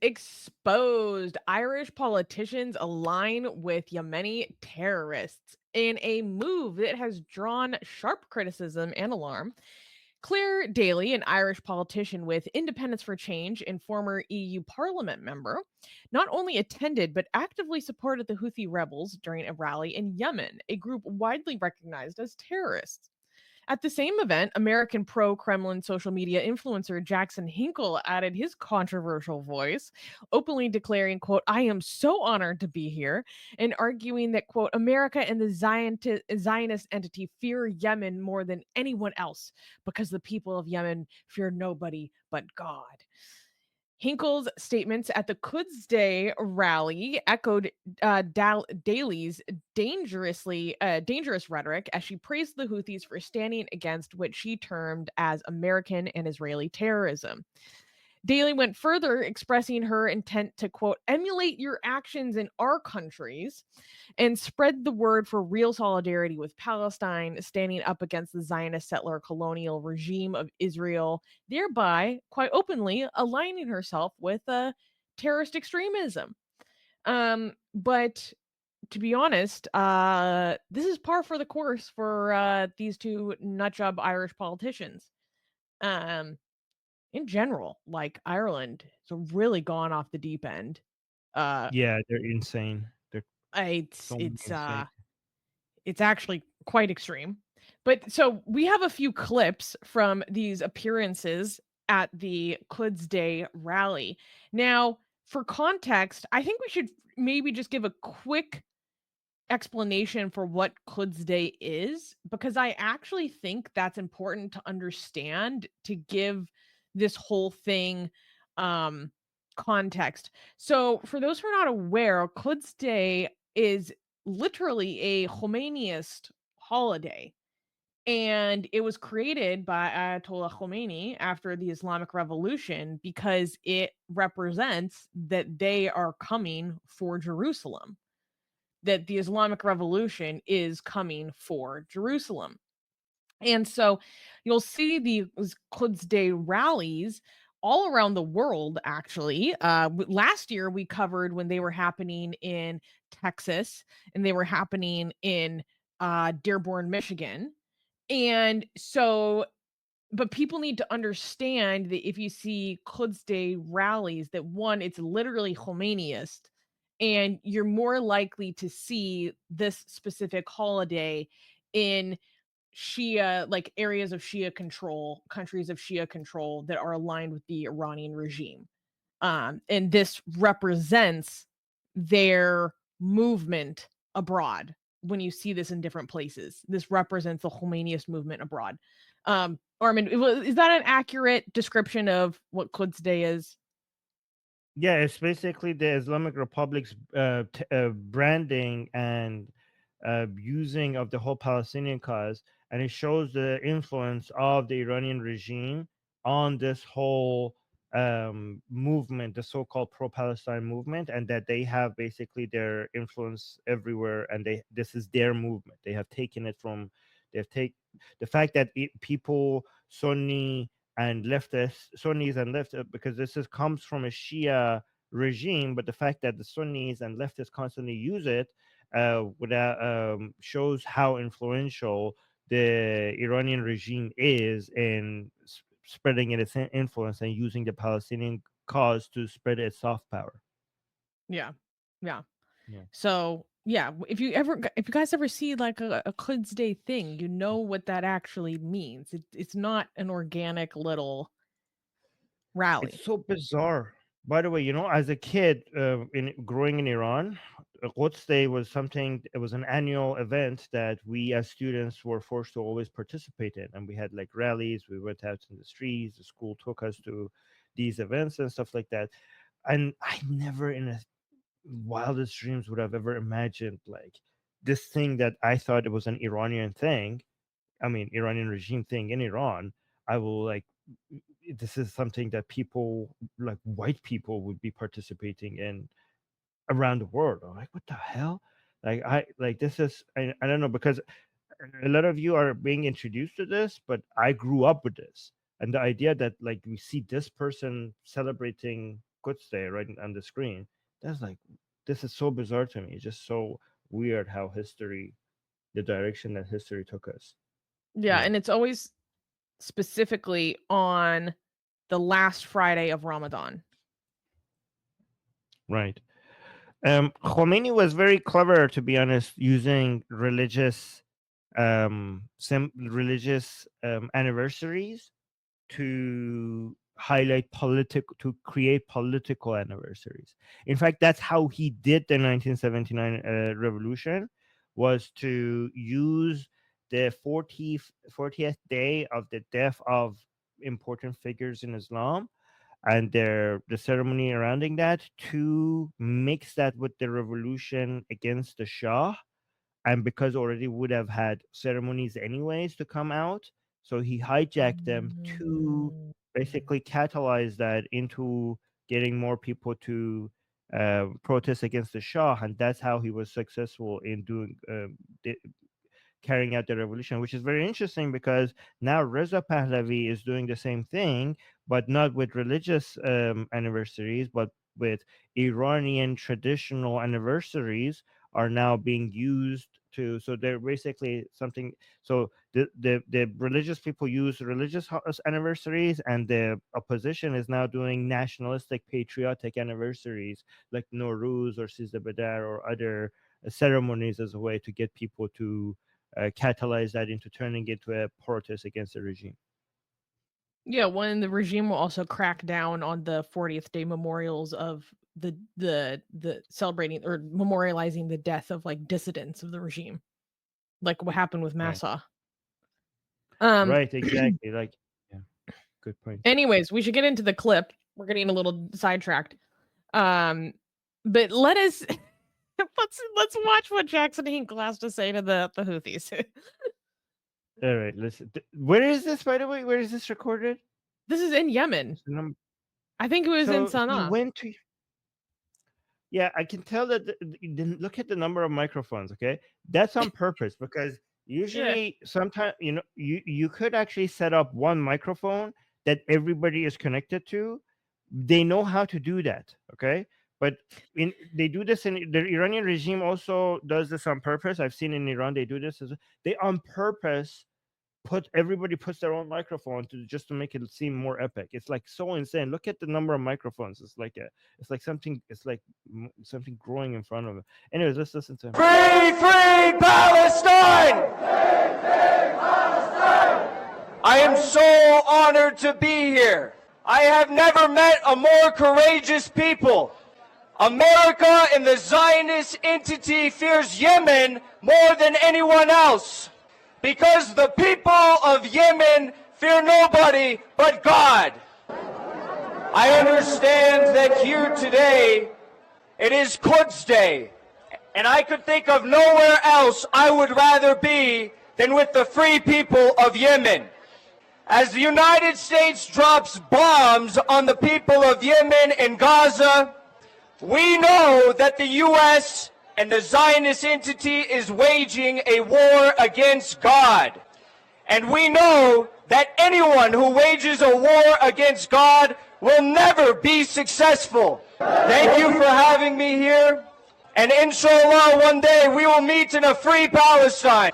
Exposed. Irish politicians align with Yemeni terrorists in a move that has drawn sharp criticism and alarm. Claire Daly, an Irish politician with Independence for Change and former EU Parliament member, not only attended but actively supported the Houthi rebels during a rally in Yemen, a group widely recognized as terrorists. At the same event, American pro Kremlin social media influencer Jackson Hinkle added his controversial voice, openly declaring, quote, I am so honored to be here, and arguing that, quote, America and the Zionist entity fear Yemen more than anyone else because the people of Yemen fear nobody but God. Hinkle's statements at the Quds Day rally echoed Daly's dangerous rhetoric as she praised the Houthis for standing against what she termed as American and Israeli terrorism. Daly went further, expressing her intent to, quote, emulate your actions in our countries and spread the word for real solidarity with Palestine, standing up against the Zionist settler colonial regime of Israel, thereby quite openly aligning herself with terrorist extremism. But to be honest, this is par for the course for these two nutjob Irish politicians. Um, in general, like Ireland, it's really gone off the deep end. Uh, Yeah, they're insane. They're it's so it's insane. uh, it's actually quite extreme. But so we have a few clips from these appearances at the Quds Day rally. Now, for context, I think we should maybe just give a quick explanation for what Quds Day is, because I actually think that's important to understand to give this whole thing um context. So, for those who are not aware, Quds Day is literally a Khomeiniist holiday, and it was created by Ayatollah Khomeini after the Islamic Revolution because it represents that they are coming for Jerusalem, that the Islamic Revolution is coming for Jerusalem. And so you'll see these Quds Day rallies all around the world, actually. Last year, we covered when they were happening in Texas and they were happening in Dearborn, Michigan. And so, but people need to understand that if you see Quds Day rallies, that one, it's literally Khomeiniist, and you're more likely to see this specific holiday in Shia, like areas of Shia control, countries of Shia control that are aligned with the Iranian regime. And this represents their movement abroad. When you see this in different places, this represents the Khomeiniist movement abroad. Armin, is that an accurate description of what Quds Day is? Yeah, it's basically the Islamic Republic's branding and using of the whole Palestinian cause, and it shows the influence of the Iranian regime on this whole movement, the so-called pro-Palestine movement, and that they have basically their influence everywhere, and this is their movement. They have taken it from, they've take the fact that people Sunnis and leftists, because comes from a Shia regime, but the fact that the Sunnis and leftists constantly use it shows how influential the Iranian regime is in spreading its influence and using the Palestinian cause to spread its soft power. Yeah, yeah. Yeah. So yeah, if you guys ever see like a Quds Day thing, you know what that actually means. It's not an organic little It's rally. so bizarre. By the way, as a kid, in growing in Iran, Quds Day was something. It was an annual event that we as students were forced to always participate in, and we had like rallies. We went out in the streets. The school took us to these events and stuff like that. And I never, in a wildest dreams, would have ever imagined like this thing that I thought it was an Iranian thing. I mean, Iranian regime thing in Iran. I will like this is something that people like white people would be participating in around the world. I'm like, what the hell? Like I like this is I don't know, because a lot of you are being introduced to this, but I grew up with this. And the idea that like we see this person celebrating Quds Day right on the screen. That's like, this is so bizarre to me. It's just so weird how history, the direction that history took us. Yeah, and it's always specifically on the last Friday of Ramadan. Right. Khomeini was very clever, to be honest, using religious anniversaries to to create political anniversaries. In fact, that's how he did the 1979 revolution, was to use the 40th day of the death of important figures in Islam and the ceremony surrounding that, to mix that with the revolution against the Shah. And because already would have had ceremonies anyways to come out, so he hijacked them to basically catalyze that into getting more people to protest against the Shah, and that's how he was successful in doing carrying out the revolution, which is very interesting because now Reza Pahlavi is doing the same thing, but not with religious anniversaries, but with Iranian traditional anniversaries are now being used to. So they're basically something. So the religious people use religious anniversaries, and the opposition is now doing nationalistic, patriotic anniversaries like Nowruz or Sizde Bedar or other ceremonies as a way to get people to catalyze that into turning into a protest against the regime. Yeah, when the regime will also crack down on the 40th day memorials of the celebrating or memorializing the death of like dissidents of the regime, like what happened with Right. Massa. Right, exactly. Like, yeah, good point. Anyways, we should get into the clip. We're getting a little sidetracked. But let us let's watch what Jackson Hinkle has to say to the Houthis. All right, listen. Where is this, by the way? Where is this recorded? This is in Yemen. I think it was in So he Sana'a. went to. Yeah, I can tell that. Look at the number of microphones. Okay, that's on purpose because usually, sometimes you could actually set up one microphone that everybody is connected to. They know how to do that. Okay, but they do this in the Iranian regime. Also does this on purpose. I've seen in Iran they do this. They on purpose everybody puts their own microphone just to make it seem more epic. It's like so insane. Look at the number of microphones. It's like something. It's like something growing in front of it. Anyways, let's listen to him. Free, free Palestine! I am so honored to be here. I have never met a more courageous people. America and the Zionist entity fears Yemen more than anyone else, because the people of Yemen fear nobody but God. I understand that here today it is Quds Day, and I could think of nowhere else I would rather be than with the free people of Yemen. As the United States drops bombs on the people of Yemen and Gaza, we know that the U.S. and the Zionist entity is waging a war against God. And we know that anyone who wages a war against God will never be successful. Thank you for having me here. And inshallah, one day we will meet in a free Palestine.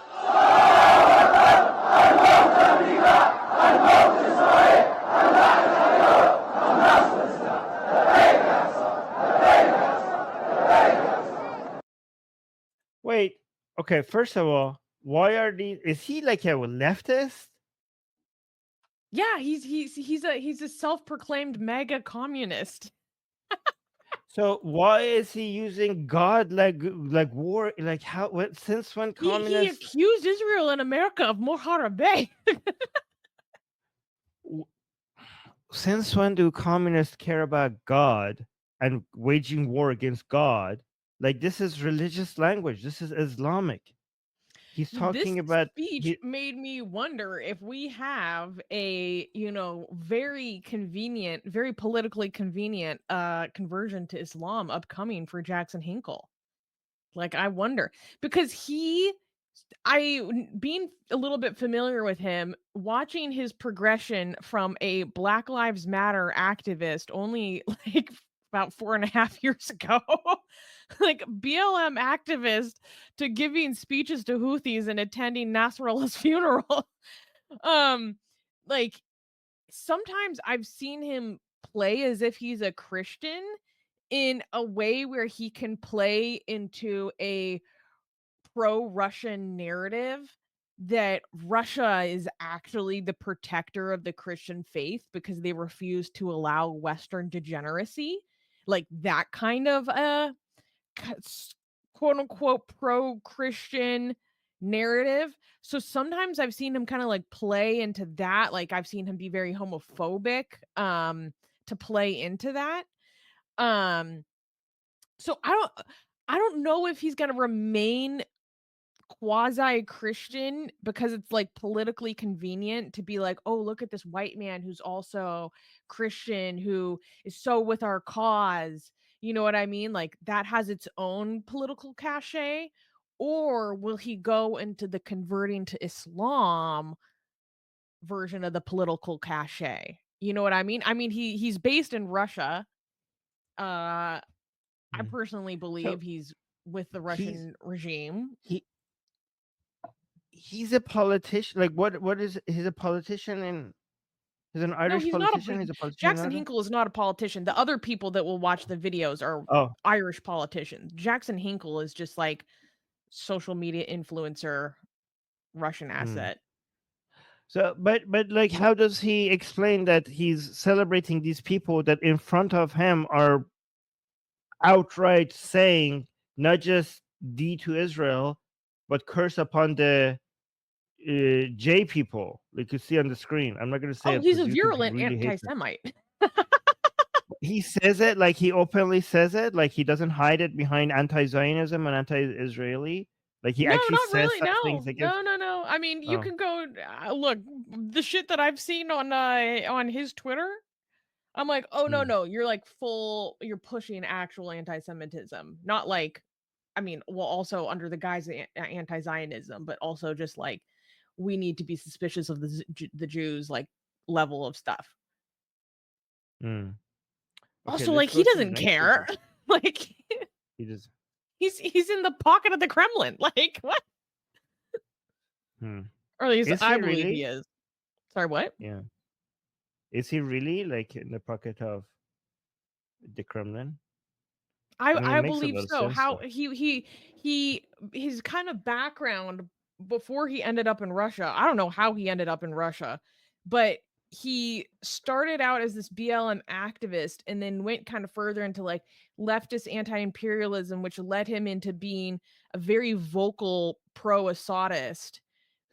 Wait. Okay. First of all, why are these? Is he like a leftist? Yeah, he's a self-proclaimed mega communist. So why is he using God like war? Like how? What? Since when He communists? accused Israel and America of Moharabeh. Since when do communists care about God and waging war against God? Like, this is religious language. This is Islamic. He's talking This about speech made me wonder if we have a, very convenient, very politically convenient conversion to Islam upcoming for Jackson Hinkle. Like, I wonder, because being a little bit familiar with him, watching his progression from a Black Lives Matter activist only like about 4.5 years ago. Like BLM activist to giving speeches to Houthis and attending Nasrallah's funeral. Like sometimes I've seen him play as if he's a Christian in a way where he can play into a pro-Russian narrative that Russia is actually the protector of the Christian faith because they refuse to allow Western degeneracy. Like that kind of quote unquote pro-Christian narrative. So sometimes I've seen him kind of like play into that. Like I've seen him be very homophobic to play into that. So I don't know if he's going to remain quasi-Christian because it's like politically convenient to be like, oh, look at this white man who's also Christian who is so with our cause. You know what I mean? Like that has its own political cachet. Or will he go into the converting to Islam version of the political cachet? You know what I mean? I mean, he's based in Russia. I Mm. personally So believe he's with the he's Russian regime. he's a politician. Like what is he's a politician in he's an No, Irish he's not politician? He's a politician in Jackson Ireland? Hinkle is not a politician. The other people that will watch the videos are Oh. Irish politicians. Jackson Hinkle is just like social media influencer, Russian Mm. asset. So but like how does he explain that he's celebrating these people that in front of him are outright saying not just D to Israel, but curse upon the J people? Like you see on the screen. I'm not going to say Oh, it he's a because YouTube virulent really hates it. anti-Semite. He says it like he openly says it, like he doesn't hide it behind anti-Zionism and anti-Israeli. Like he No, actually not says really. such things No, against. no. I mean, you Oh, can go look the shit that I've seen on his Twitter. I'm like, oh mm, no, you're like you're pushing actual anti-Semitism, not like, I mean, well, also under the guise of anti-Zionism, but also just like we need to be suspicious of the Jews, like level of stuff. mm. Okay, Also, let's like he go to the doesn't next care. video. Like He just. he's in the pocket of the Kremlin. Like what? Hmm. Or at least Is I he believe really? he is. Sorry, what? Yeah. Is he really like in the pocket of the Kremlin? I mean, it I makes a believe lot of so. sense, How though. he his kind of background before he ended up in Russia. I don't know how he ended up in Russia, but he started out as this BLM activist and then went kind of further into like leftist anti-imperialism, which led him into being a very vocal pro-Assadist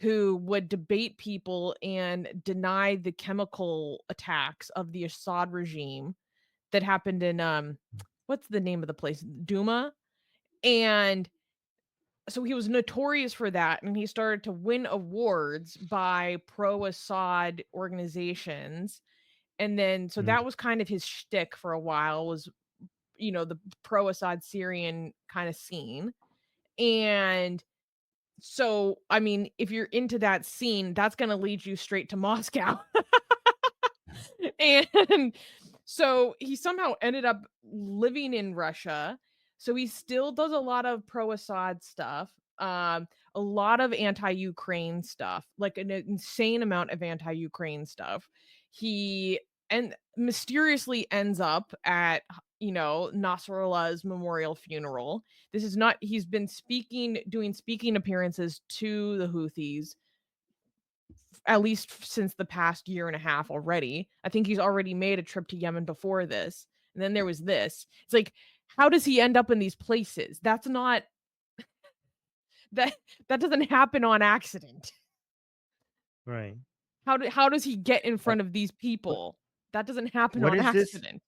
who would debate people and deny the chemical attacks of the Assad regime that happened in what's the name of the place? Duma. And so he was notorious for that, and he started to win awards by pro-Assad organizations. And then so Mm, that was kind of his shtick for a while, was the pro-Assad Syrian kind of scene. And so I mean, if you're into that scene, that's gonna lead you straight to Moscow. And so he somehow ended up living in Russia. So he still does a lot of pro-Assad stuff, a lot of anti-Ukraine stuff, like an insane amount of anti-Ukraine stuff. He and mysteriously ends up at Nasrallah's memorial funeral. This is not He's been doing speaking appearances to the Houthis at least since the past year and a half already. I think he's already made a trip to Yemen before this. And then there was this. It's like, how does he end up in these places? That's not that that doesn't happen on accident. right. How does he get in Uh, front of these what people? That doesn't happen what on is this? accident.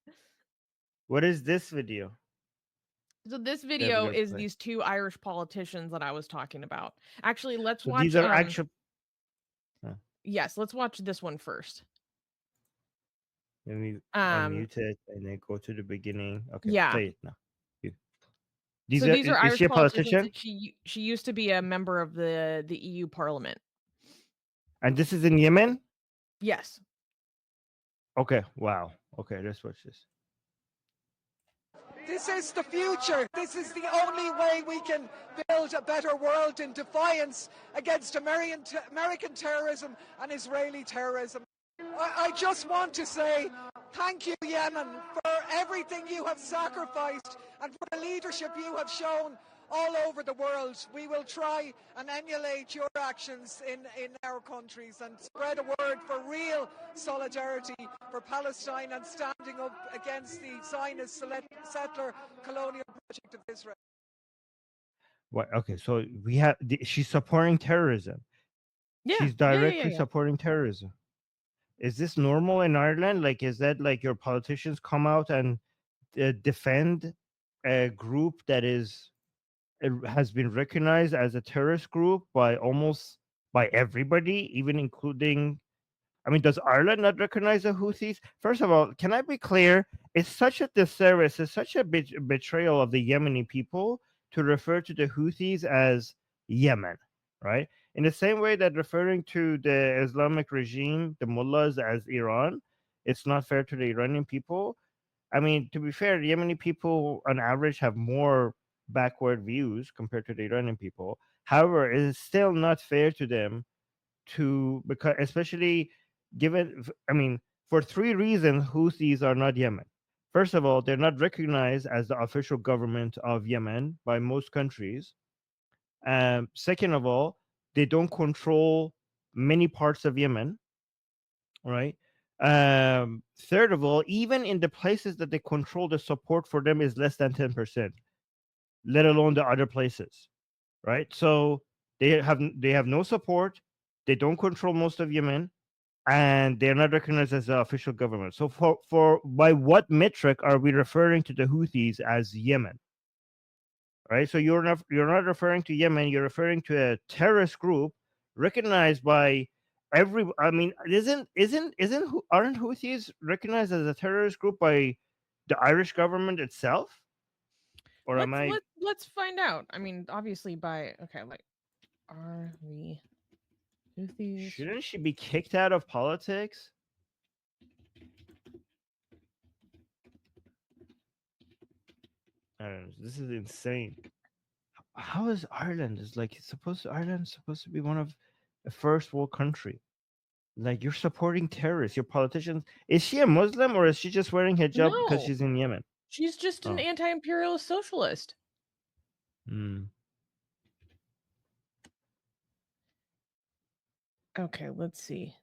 What is this video So this that we're video gonna is play? these two Irish politicians that I was talking about. Actually, let's So these watch are actual. yes, let's watch this one first. Let me Um unmute it and then go to the beginning. Okay, yeah. play it now. These So are these are is Irish she a politicians, politician? and she used to be a member of the EU Parliament. And this is in Yemen? Yes. Okay, wow. Okay, let's watch this. This is the future. This is the only way we can build a better world in defiance against American terrorism and Israeli terrorism. I just want to say thank you, Yemen, for everything you have sacrificed and for the leadership you have shown all over the world. We will try and emulate your actions in our countries and spread a word for real solidarity for Palestine and standing up against the Zionist settler colonial project of Israel. What? Okay, so she's supporting terrorism. Yeah. She's directly supporting terrorism. Is this normal in Ireland? Like, is that like your politicians come out and defend a group that has been recognized as a terrorist group by everybody, even including? I mean, does Ireland not recognize the Houthis? First of all, can I be clear? It's such a disservice, it's such a betrayal of the Yemeni people to refer to the Houthis as Yemen, right? In the same way that referring to the Islamic regime, the mullahs, as Iran, it's not fair to the Iranian people. I mean, to be fair, the Yemeni people on average have more backward views compared to the Iranian people. However, it is still not fair to them because especially I mean, for three reasons Houthis are not Yemen. First of all, they're not recognized as the official government of Yemen by most countries. Second of all, they don't control many parts of Yemen, right? Third of all, even in the places that they control, the support for them is less than 10%, let alone the other places, right? So they have no support. They don't control most of Yemen, and they're not recognized as the official government. So for by what metric are we referring to the Houthis as Yemen? Right? So you're not referring to Yemen, you're referring to a terrorist group recognized by I mean, aren't Houthis recognized as a terrorist group by the Irish government itself? Or am I Let's find out. I mean, obviously like are the Houthis? Shouldn't she be kicked out of politics? I don't know, this is insane. How is Ireland? Ireland's supposed to be one of a first world country. Like, you're supporting terrorists. Your politicians. Is she a Muslim, or is she just wearing hijab because No. she's in Yemen? She's just an Oh. anti-imperialist socialist. Okay, let's see.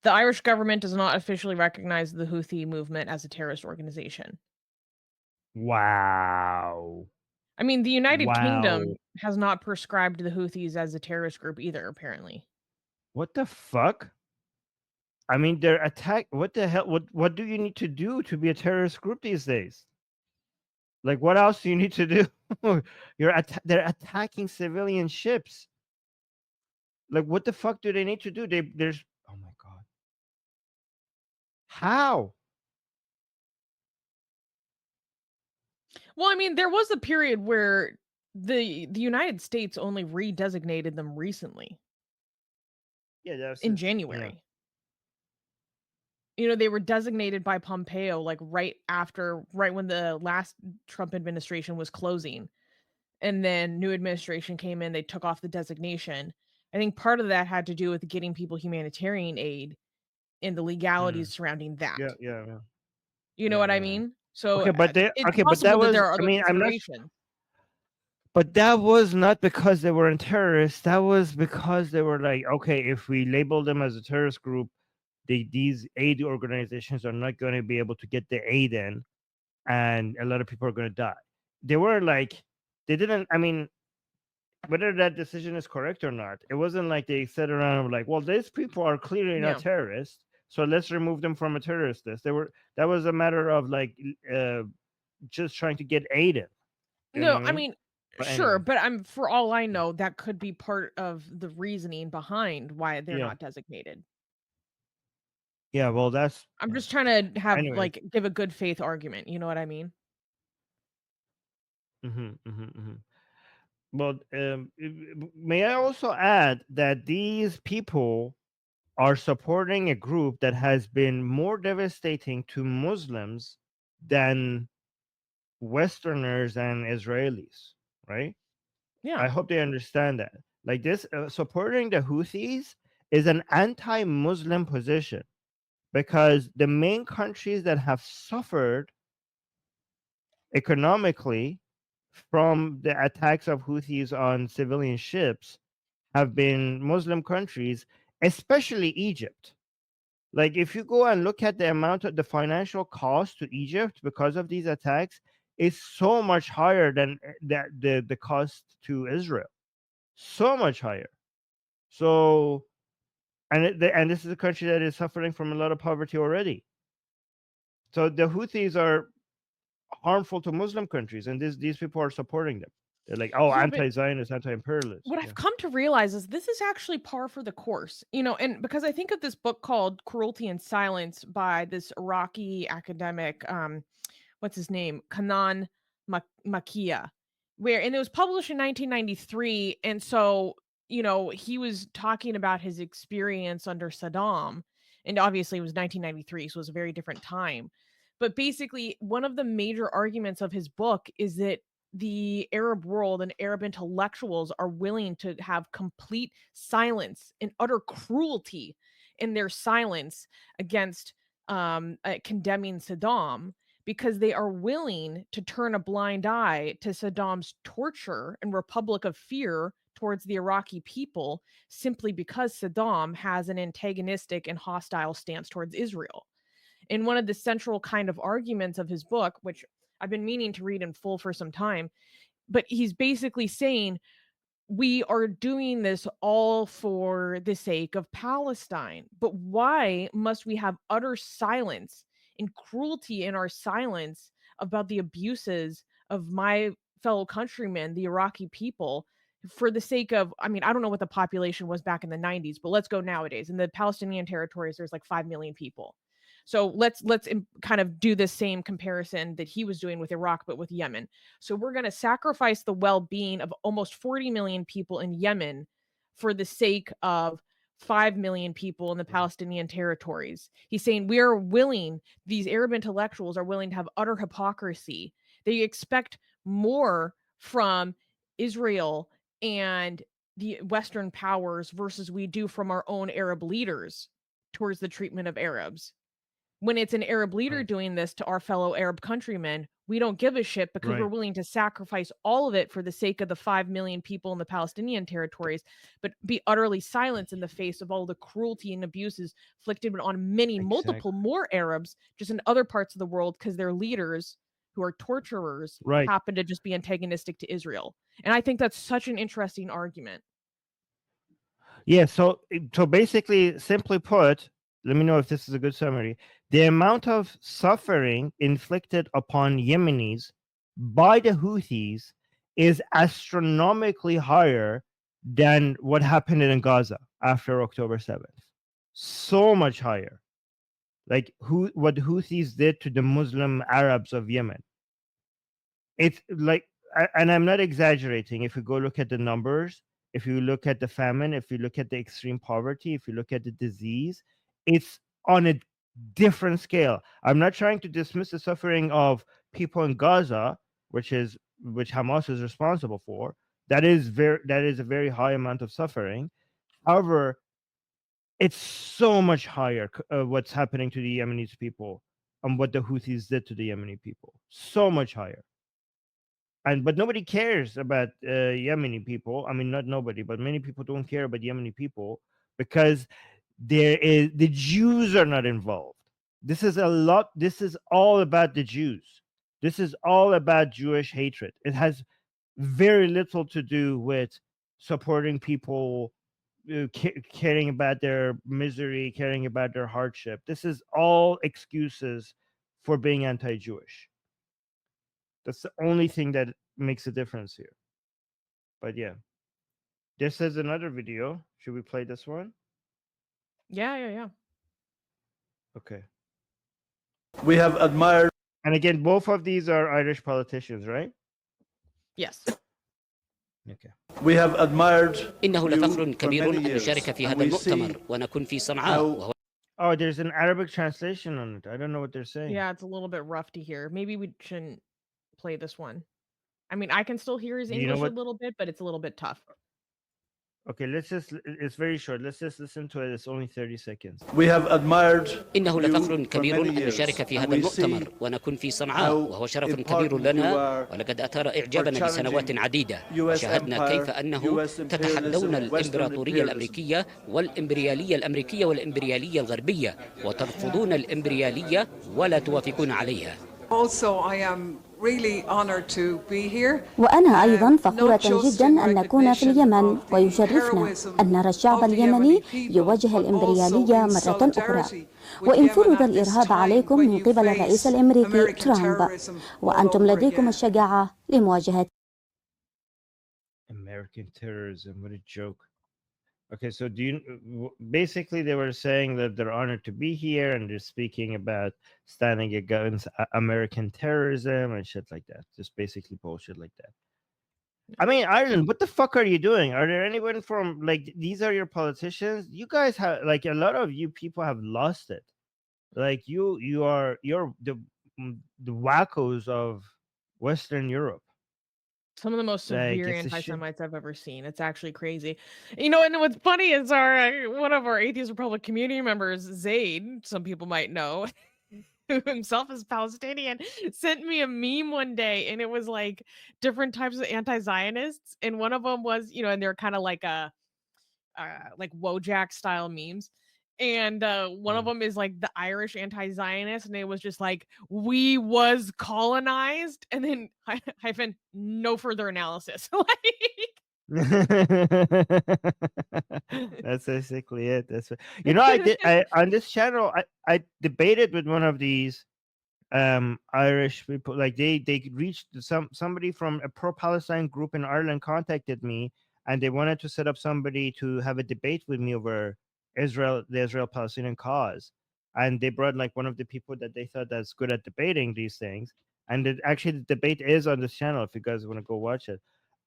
The Irish government does not officially recognize the Houthi movement as a terrorist organization. Wow. I mean, the United Wow. Kingdom has not prescribed the Houthis as a terrorist group either, apparently. What the fuck? I mean, they're attack. What the hell? What do you need to do to be a terrorist group these days? Like, what else do you need to do? They're attacking civilian ships. Like, what the fuck do they need to do? There's oh my god. How? Well, I mean, there was a period where the United States only redesignated them recently. Yeah, that's in January. Yeah. You know, they were designated by Pompeo like right when the last Trump administration was closing. And then new administration came in, they took off the designation. I think part of that had to do with getting people humanitarian aid and the legalities surrounding that. Yeah. You know what I mean? So okay, but it's possible that there are other considerations. But that was not because they weren't terrorists. That was because they were like, okay, if we label them as a terrorist group, these aid organizations are not going to be able to get the aid in, and a lot of people are going to die. They were like, they didn't. I mean, whether that decision is correct or not, it wasn't like they sat around and were like, well, these people are clearly not terrorists, so let's remove them from a terrorist list. That was a matter of like just trying to get aid in. No, I mean, but sure, anyway. but for all I know, that could be part of the reasoning behind why they're not designated. Yeah, well, I'm just trying to have anyways. like give a good faith argument. You know what I mean? Well, may I also add that these people are supporting a group that has been more devastating to Muslims than Westerners and Israelis, right? Yeah. I hope they understand that. Like this, supporting the Houthis is an anti-Muslim position, because the main countries that have suffered economically from the attacks of Houthis on civilian ships have been Muslim countries, especially Egypt. Like, if you go and look at the amount of the financial cost to Egypt because of these attacks, is so much higher than the cost to Israel. So much higher. So, and this is a country that is suffering from a lot of poverty already. So the Houthis are harmful to Muslim countries, and these people are supporting them. They're like, oh, Yeah, but anti-Zionist, anti-imperialist. what Yeah. I've come to realize is this is actually par for the course, and because I think of this book called Cruelty and Silence by this Iraqi academic, what's his name? Kanan Makia, and it was published in 1993. And so, he was talking about his experience under Saddam. And obviously, it was 1993, so it was a very different time. But basically, one of the major arguments of his book is that the Arab world and Arab intellectuals are willing to have complete silence and utter cruelty in their silence against condemning Saddam, because they are willing to turn a blind eye to Saddam's torture and Republic of Fear towards the Iraqi people, simply because Saddam has an antagonistic and hostile stance towards Israel. And one of the central kind of arguments of his book, which I've been meaning to read in full for some time, but he's basically saying we are doing this all for the sake of Palestine. But why must we have utter silence and cruelty in our silence about the abuses of my fellow countrymen, the Iraqi people, for the sake of, I mean, I don't know what the population was back in the 90s, but let's go nowadays. In the Palestinian territories, there's like 5 million people. So let's kind of do the same comparison that he was doing with Iraq, but with Yemen. So we're going to sacrifice the well-being of almost 40 million people in Yemen for the sake of 5 million people in the Palestinian territories. He's saying we are willing, these Arab intellectuals are willing to have utter hypocrisy. They expect more from Israel and the Western powers versus we do from our own Arab leaders towards the treatment of Arabs. When it's an Arab leader Right. doing this to our fellow Arab countrymen, we don't give a shit because we're Right. willing to sacrifice all of it for the sake of the 5 million people in the Palestinian territories, but be utterly silent in the face of all the cruelty and abuses inflicted on many, multiple Exactly. more Arabs just in other parts of the world because their leaders, who are torturers, Right. happen to just be antagonistic to Israel. And I think that's such an interesting argument. Yeah. So basically, simply put, let me know if this is a good summary. The amount of suffering inflicted upon Yemenis by the Houthis is astronomically higher than what happened in Gaza after October 7th. So much higher. Like what Houthis did to the Muslim Arabs of Yemen. It's like, and I'm not exaggerating. If you go look at the numbers, if you look at the famine, if you look at the extreme poverty, if you look at the disease, it's on a different scale. I'm not trying to dismiss the suffering of people in Gaza, which Hamas is responsible for. That is a very high amount of suffering. However, it's so much higher what's happening to the Yemeni people and what the Houthis did to the Yemeni people. So much higher. But nobody cares about Yemeni people. I mean, not nobody, but many people don't care about Yemeni people because the Jews are not involved. This is all about the Jews. This is all about Jewish hatred. It has very little to do with supporting people, caring about their misery, caring about their hardship. This is all excuses for being anti-Jewish. That's the only thing that makes a difference here. But yeah, this is another video. Should we play this one? Yeah. Okay. We have admired. And again, both of these are Irish politicians, right? Yes. Okay. We have admired إنه you لفخر for كبير many أن years, نشارك في and هذا we see المؤتمر ونكون في صنعاء how وهو Oh, there's an Arabic translation on it. I don't know what they're saying. Yeah, it's a little bit rough to hear. Maybe we shouldn't play this one. I mean, I can still hear his Do you know English a what? little bit, but it's a little bit tough. Okay, it's very short. Let's just listen to it. It's only 30 seconds. we have admired إنه you لفخر for كبير many أن years, نشارك في and هذا we see المؤتمر ونكون في صنعاء how وهو شرف كبير important you لنا are ولقد أثار for إعجابنا لسنوات challenging عديدة US وشاهدنا كيف empire, أنه US تتحدون imperialism, Western الإمبراطورية imperialism. الأمريكية والإمبريالية الأمريكية والإمبريالية الغربية وترفضون الإمبريالية ولا توافقون عليها. Also, I am really honored to be here. وأنا أيضا فخورة جدا أن نكون في اليمن، ويشرفنا أن نرى الشعب اليمني يواجه الإمبريالية مرة أخرى، وإن فرض الإرهاب عليكم من قبل الرئيس الأمريكي ترامب، وأنتم لديكم الشجاعة لمواجهة American terrorism. What a joke. Okay, so basically they were saying that they're honored to be here and they're speaking about standing against American terrorism and shit like that. Just basically bullshit like that. I mean, Ireland, what the fuck are you doing? Are there anyone from, like, these are your politicians? You guys have, like, a lot of you people have lost it. Like, you're the wackos of Western Europe. Some of the most Like, severe it's a shit. anti-Semites I've ever seen. It's actually crazy. You know, and what's funny is our one of our Atheist Republic community members, Zaid, some people might know, who himself is Palestinian, sent me a meme one day, and it was like different types of anti-Zionists, and one of them was, you know, and they're kind of like like Wojak style memes. And one of them is like the Irish anti-Zionist, and it was just like, we was colonized, and then hyphen no further analysis. That's basically it. That's what, you know, I on this channel I debated with one of these Irish people. Like they reached somebody from a pro-Palestine group in Ireland contacted me, and they wanted to set up somebody to have a debate with me over the Israel-Palestinian cause. And they brought like one of the people that they thought that's good at debating these things. And actually the debate is on this channel if you guys want to go watch it.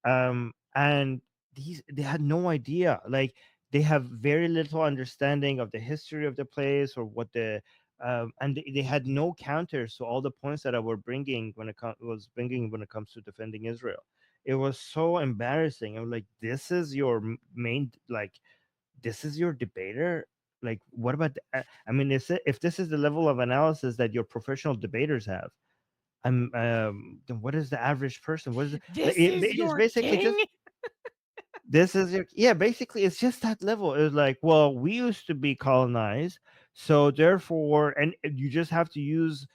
And they had no idea. Like, they have very little understanding of the history of the place or what the and they had no counters to all the points that I was bringing when it comes to defending Israel. It was so embarrassing. I was like, this is your main, like, this is your debater. Like, what about I mean, if this is the level of analysis that your professional debaters have, then what is the average person? What is it? This It's is your basically king? just this is your, yeah, basically it's just that level. It's like, well, we used to be colonized, so therefore, and you just have to use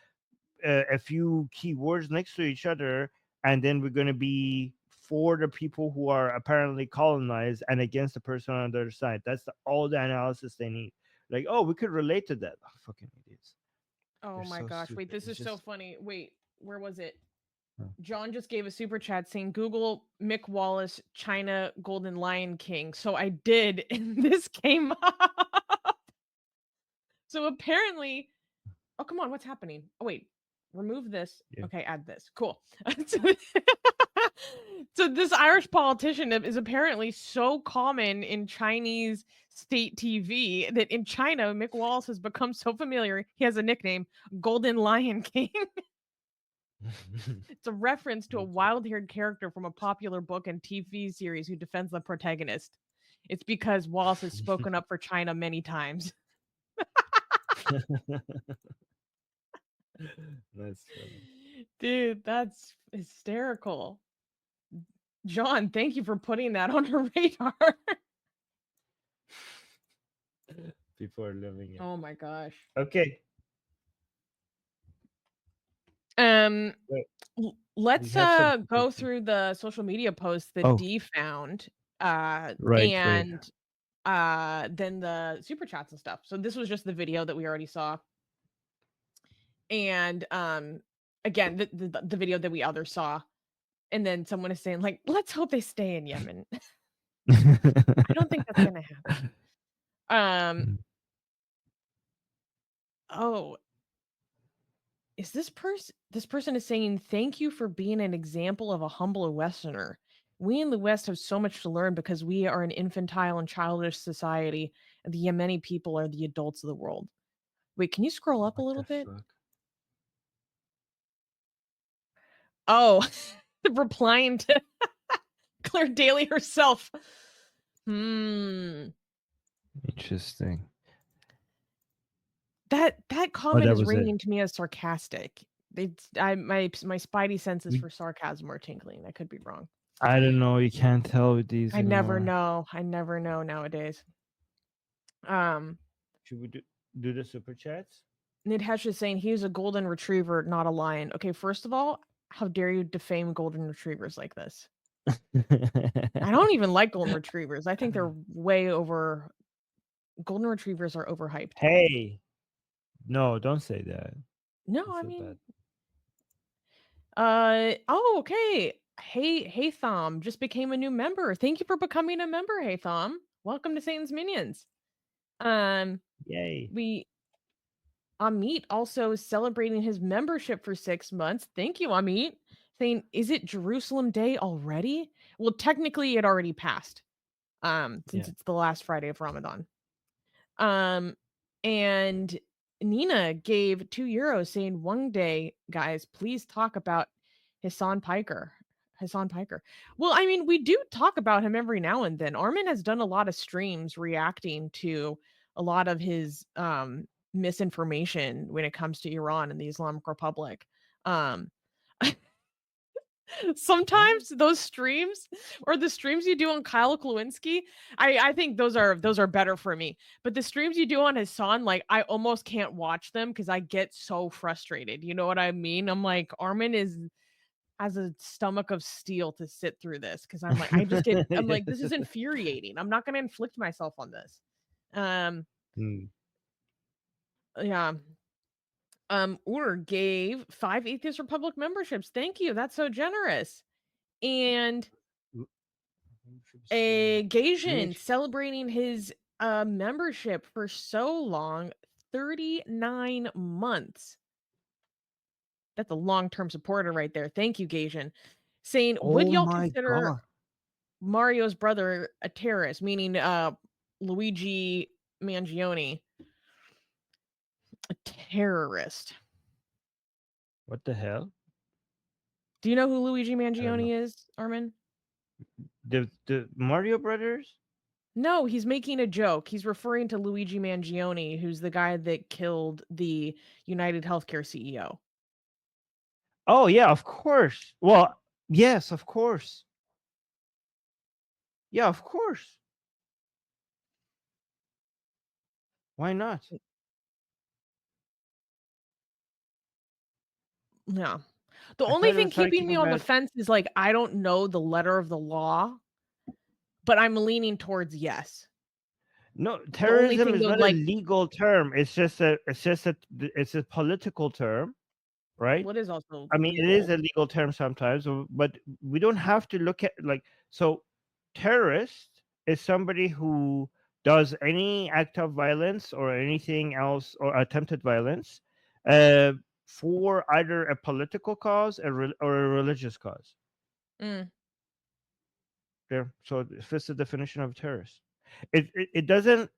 a few keywords next to each other, and then we're going to be for the people who are apparently colonized and against the person on the other side. That's all the analysis they need. Like, oh, we could relate to that. Oh, fucking idiots. Oh They're my so gosh. Wait, stupid. this It's is so just funny. Wait, where was it? Huh. John just gave a super chat saying Google Mick Wallace China Golden Lion King. So I did, and this came up. So apparently, oh come on, what's happening? Oh wait, remove this. Yeah. Okay, add this. Cool. So this Irish politician is apparently so common in Chinese state TV that in China, Mick Wallace has become so familiar. He has a nickname, Golden Lion King. It's a reference to a wild-haired character from a popular book and TV series who defends the protagonist. It's because Wallace has spoken up for China many times. That's funny. Dude, that's hysterical. John, thank you for putting that on our radar. People are living it. Oh my gosh. Okay. Let's We have some go through the social media posts that Oh. Dee found. Right. And then the super chats and stuff. So this was just the video that we already saw. And again, the video that we other saw. And then someone is saying, like, let's hope they stay in Yemen. I don't think that's gonna happen. Oh, is this person is saying thank you for being an example of a humble Westerner. We in the West have so much to learn because we are an infantile and childish society, and the Yemeni people are the adults of the world. Wait, can you scroll up a What little the bit? fuck? Oh, replying to Claire Daly herself. Interesting. That Oh, comment that is was it. ringing to my sarcastic. My spidey senses for sarcasm are tingling. I could be wrong. I don't know. You can't tell with these I never anymore. know. I never know nowadays. Should we do the super chats? Nidhesh is saying he's a golden retriever, not a lion. Okay, first of all, how dare you defame golden retrievers like this? I don't even like golden retrievers. I think they're way over. Golden retrievers are overhyped. Hey, no, don't say that. No, I I feel mean, bad. oh, okay. Hey, Thom just became a new member. Thank you for becoming a member, Hey Thom. Welcome to Satan's Minions. Yay. Amit also celebrating his membership for 6 months. Thank you, Amit. Saying, is it Jerusalem Day already? Well, technically it already passed. Since it's the last Friday of Ramadan. And Nina gave €2 saying, one day, guys, please talk about Hassan Piker. Well, I mean, we do talk about him every now and then. Armin has done a lot of streams reacting to a lot of his misinformation when it comes to Iran and the Islamic Republic. Sometimes those streams or the streams you do on Kyle Klawinski, I think those are better for me. But the streams you do on Hassan, like I almost can't watch them because I get so frustrated. You know what I mean? I'm like, Armin has a stomach of steel to sit through this because I'm like, I'm like, this is infuriating. I'm not gonna inflict myself on this. Yeah. Ur gave 5 Atheist Republic memberships. Thank you. That's so generous. And a Gasian celebrating his membership for so long, 39 months. That's a long-term supporter right there. Thank you, Gasian. Saying, would y'all consider Mario's brother a terrorist? Meaning Luigi Mangione a terrorist. What the hell? Do you know who Luigi Mangione is, Armin? The Mario Brothers? No, he's making a joke. He's referring to Luigi Mangione, who's the guy that killed the United Healthcare CEO. Oh, yeah, of course. Well, yes, of course. Yeah, of course. Why not? Yeah. The only thing keeping me on the fence is like I don't know the letter of the law, but I'm leaning towards yes. No, terrorism is not like, a legal term. It's just a political term, right? What is also I mean, legal. it is a legal term sometimes, but we don't have to look at like so. Terrorist is somebody who does any act of violence or anything else or attempted violence for either a political cause or a religious cause. There, so it fits the definition of terrorist. It doesn't.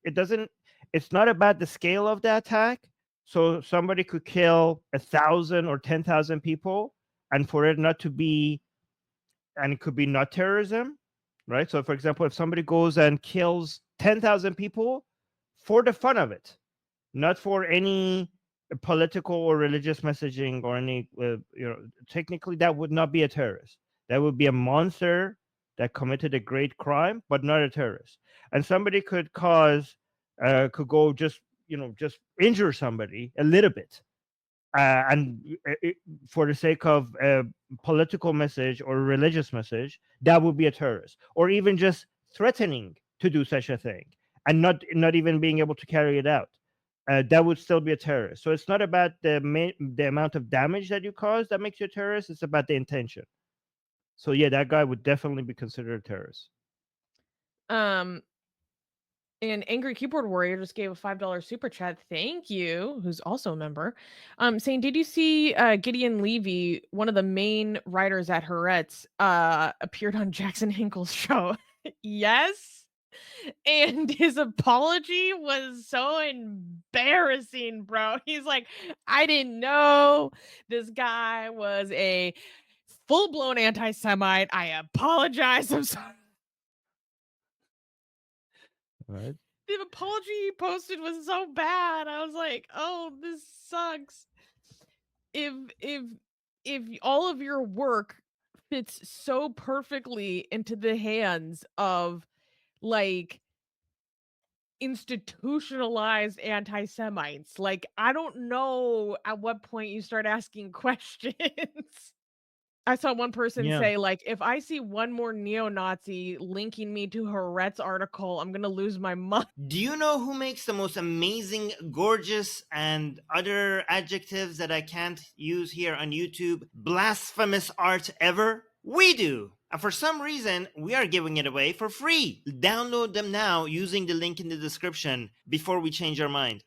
It's not about the scale of the attack. So somebody could kill 1,000 or 10,000 people, and for it not to be, and it could be not terrorism, right? So, for example, if somebody goes and kills 10,000 people for the fun of it, not for any political or religious messaging or any, technically that would not be a terrorist. That would be a monster that committed a great crime, but not a terrorist. And somebody could could go just injure somebody a little bit, and for the sake of a political message or a religious message, that would be a terrorist. Or even just threatening to do such a thing and not even being able to carry it out, that would still be a terrorist. So it's not about the amount of damage that you cause that makes you a terrorist. It's about the intention. So yeah, that guy would definitely be considered a terrorist. And Angry Keyboard Warrior just gave a $5 super chat. Thank you, who's also a member. Saying, did you see Gideon Levy, one of the main writers at Haaretz, appeared on Jackson Hinkle's show? Yes. And his apology was so embarrassing, bro. He's like, I didn't know this guy was a full-blown anti-Semite. I apologize. I'm sorry. Right. The apology he posted was so bad. I was like, oh, this sucks. If all of your work fits so perfectly into the hands of like institutionalized anti-Semites, like I don't know at what point you start asking questions. I saw one person Yeah. say, like, if I see one more neo-Nazi linking me to Haaretz article, I'm gonna lose my mind. Do you know who makes the most amazing, gorgeous, and other adjectives that I can't use here on YouTube, blasphemous art ever? We do! And for some reason, we are giving it away for free. Download them now using the link in the description before we change our mind.